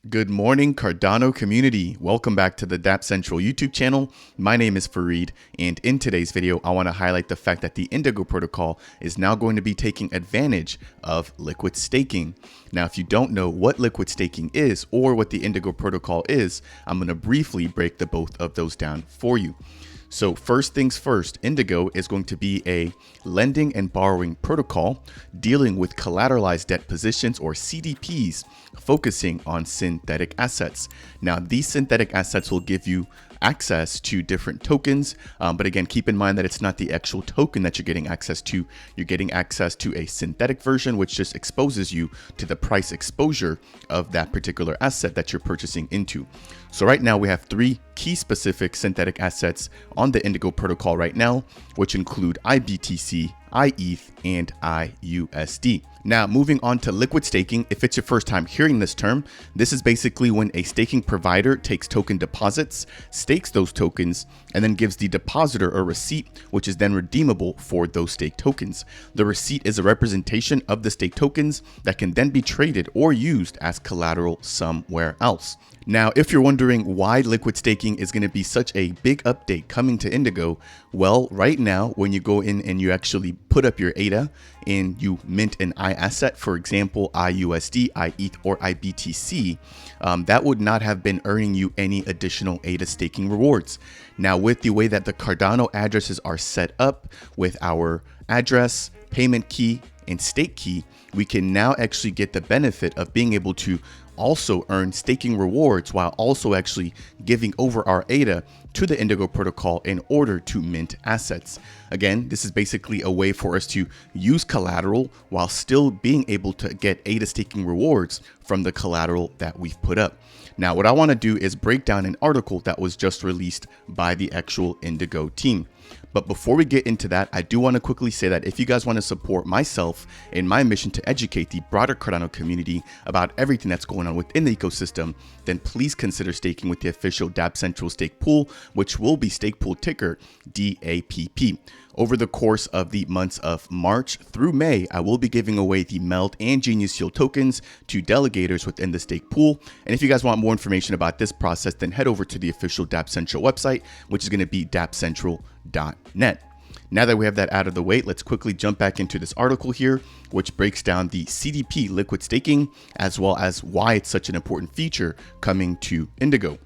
Good morning, Cardano community. Welcome back to the Dapp Central YouTube channel. My name is Fareed, and in today's video, I want to highlight the fact that the Indigo protocol is now going to be taking advantage of liquid staking. Now, if you don't know what liquid staking is or what the Indigo protocol is, I'm going to briefly break the both of those down for you. So first things first, Indigo is going to be a lending and borrowing protocol dealing with collateralized debt positions, or CDPs, focusing on synthetic assets. Now, these synthetic assets will give you access to different tokens, but again, keep in mind that it's not the actual token that you're getting access to. You're getting access to a synthetic version, which just exposes you to the price exposure of that particular asset that you're purchasing into. So right now we have three key specific synthetic assets on the Indigo protocol right now, which include IBTC, iETH, and iUSD. Now, moving on to liquid staking. If it's your first time hearing this term, this is basically when a staking provider takes token deposits, stakes those tokens, and then gives the depositor a receipt, which is then redeemable for those staked tokens. The receipt is a representation of the staked tokens that can then be traded or used as collateral somewhere else. Now, if you're wondering why liquid staking is going to be such a big update coming to Indigo, well, right now, when you go in and you actually put up your ADA and you mint an iAsset, for example, iUSD, iETH, or iBTC, that would not have been earning you any additional ADA staking rewards. Now, with the way that the Cardano addresses are set up with our address, payment key, and stake key, we can now actually get the benefit of being able to also earn staking rewards while also actually giving over our ADA to the Indigo protocol in order to mint assets. Again, this is basically a way for us to use collateral while still being able to get ADA staking rewards from the collateral that we've put up. Now, what I want to do is break down an article that was just released by the actual Indigo team. But before we get into that, I do want to quickly say that if you guys want to support myself in my mission to educate the broader Cardano community about everything that's going on within the ecosystem, then please consider staking with the official Dapp Central stake pool, which will be stake pool ticker DAPP. Over the course of the months of March through May, I will be giving away the Meld and Genius Yield tokens to delegators within the stake pool. And if you guys want more information about this process, then head over to the official Dapp Central website, which is going to be dappcentral.net. Now that we have that out of the way, let's quickly jump back into this article here, which breaks down the CDP liquid staking, as well as why it's such an important feature coming to Indigo.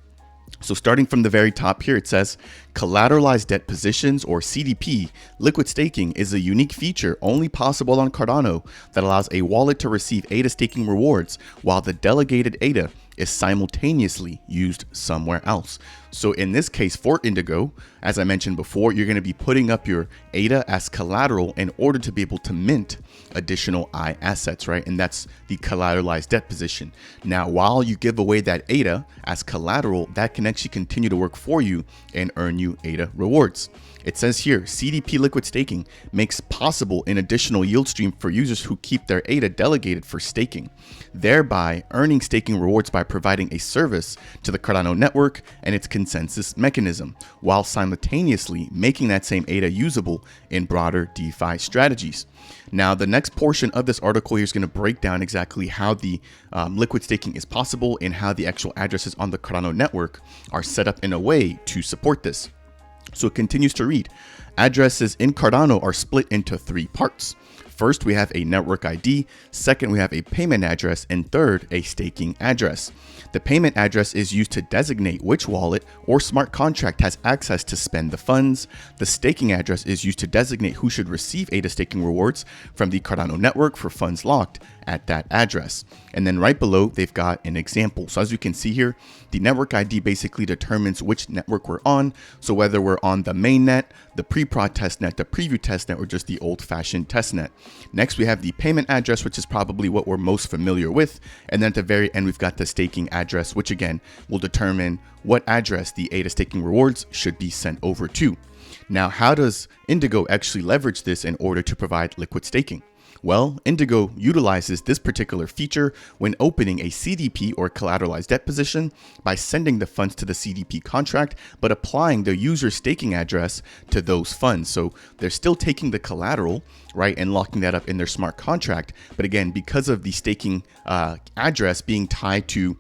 So starting from the very top here, it says collateralized debt positions, or CDP, liquid staking is a unique feature only possible on Cardano that allows a wallet to receive ADA staking rewards while the delegated ADA is simultaneously used somewhere else. So in this case for Indigo, as I mentioned before, you're going to be putting up your ADA as collateral in order to be able to mint additional iAssets, right? And that's the collateralized debt position. Now, while you give away that ADA as collateral, that can actually continue to work for you and earn you ADA rewards. It says here, CDP liquid staking makes possible an additional yield stream for users who keep their ADA delegated for staking, thereby earning staking rewards by providing a service to the Cardano network and its consensus mechanism, while simultaneously making that same ADA usable in broader DeFi strategies. Now, the next portion of this article here is going to break down exactly how the liquid staking is possible and how the actual addresses on the Cardano network are set up in a way to support this. So it continues to read, addresses in Cardano are split into three parts. First, we have a network ID. Second, we have a payment address. And third, a staking address. The payment address is used to designate which wallet or smart contract has access to spend the funds. The staking address is used to designate who should receive ADA staking rewards from the Cardano network for funds locked at that address. And then right below, they've got an example. So as you can see here, the network ID basically determines which network we're on. So whether we're on the main net, the pre-prod testnet, the preview testnet, or just the old-fashioned testnet. Next, we have the payment address, which is probably what we're most familiar with. And then at the very end, we've got the staking address, which again will determine what address the ADA staking rewards should be sent over to. Now, how does Indigo actually leverage this in order to provide liquid staking? Well, Indigo utilizes this particular feature when opening a CDP, or collateralized debt position, by sending the funds to the CDP contract, but applying the user staking address to those funds. So they're still taking the collateral, right, and locking that up in their smart contract. But again, because of the staking address being tied to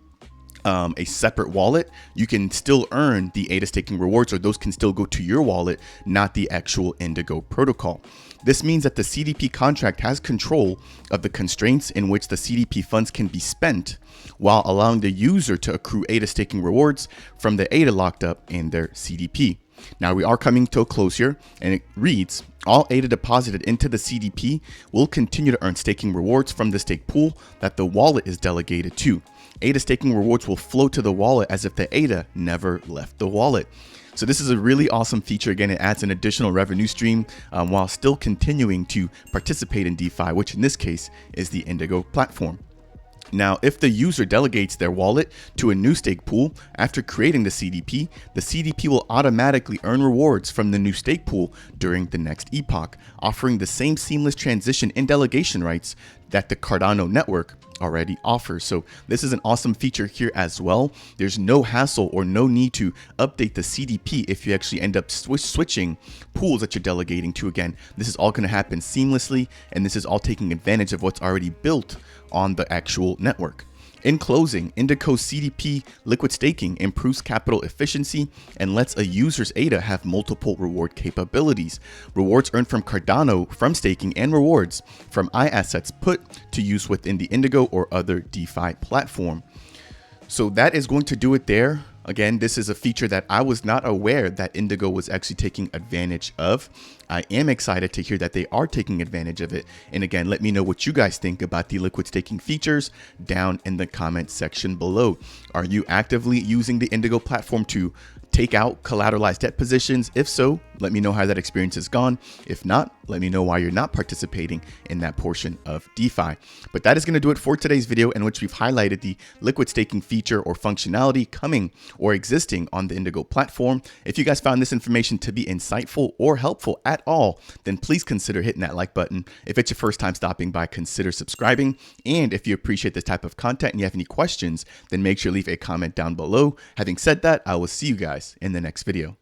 a separate wallet, you can still earn the ADA staking rewards, or those can still go to your wallet, not the actual Indigo protocol. This means that the CDP contract has control of the constraints in which the CDP funds can be spent, while allowing the user to accrue ADA staking rewards from the ADA locked up in their CDP. Now we are coming to a close here, and it reads, all ADA deposited into the CDP will continue to earn staking rewards from the stake pool that the wallet is delegated to. ADA staking rewards will flow to the wallet as if the ADA never left the wallet. So this is a really awesome feature. Again, it adds an additional revenue stream while still continuing to participate in DeFi, which in this case is the Indigo platform. Now, if the user delegates their wallet to a new stake pool after creating the CDP will automatically earn rewards from the new stake pool during the next epoch, offering the same seamless transition in delegation rights that the Cardano network already offers. So this is an awesome feature here as well. There's no hassle or no need to update the CDP if you actually end up switching pools that you're delegating to. Again, this is all going to happen seamlessly, and this is all taking advantage of what's already built on the actual network. In closing, Indigo's CDP liquid staking improves capital efficiency and lets a user's ADA have multiple reward capabilities. Rewards earned from Cardano from staking and rewards from iAssets put to use within the Indigo or other DeFi platform. So that is going to do it there. Again, this is a feature that I was not aware that Indigo was actually taking advantage of. I am excited to hear that they are taking advantage of it. And again, let me know what you guys think about the liquid staking features down in the comment section below. Are you actively using the Indigo platform to take out collateralized debt positions? If so, let me know how that experience has gone. If not, let me know why you're not participating in that portion of DeFi. But that is going to do it for today's video, in which we've highlighted the liquid staking feature or functionality coming or existing on the Indigo platform. If you guys found this information to be insightful or helpful at all, then please consider hitting that like button. If it's your first time stopping by, consider subscribing. And if you appreciate this type of content and you have any questions, then make sure to leave a comment down below. Having said that, I will see you guys in the next video.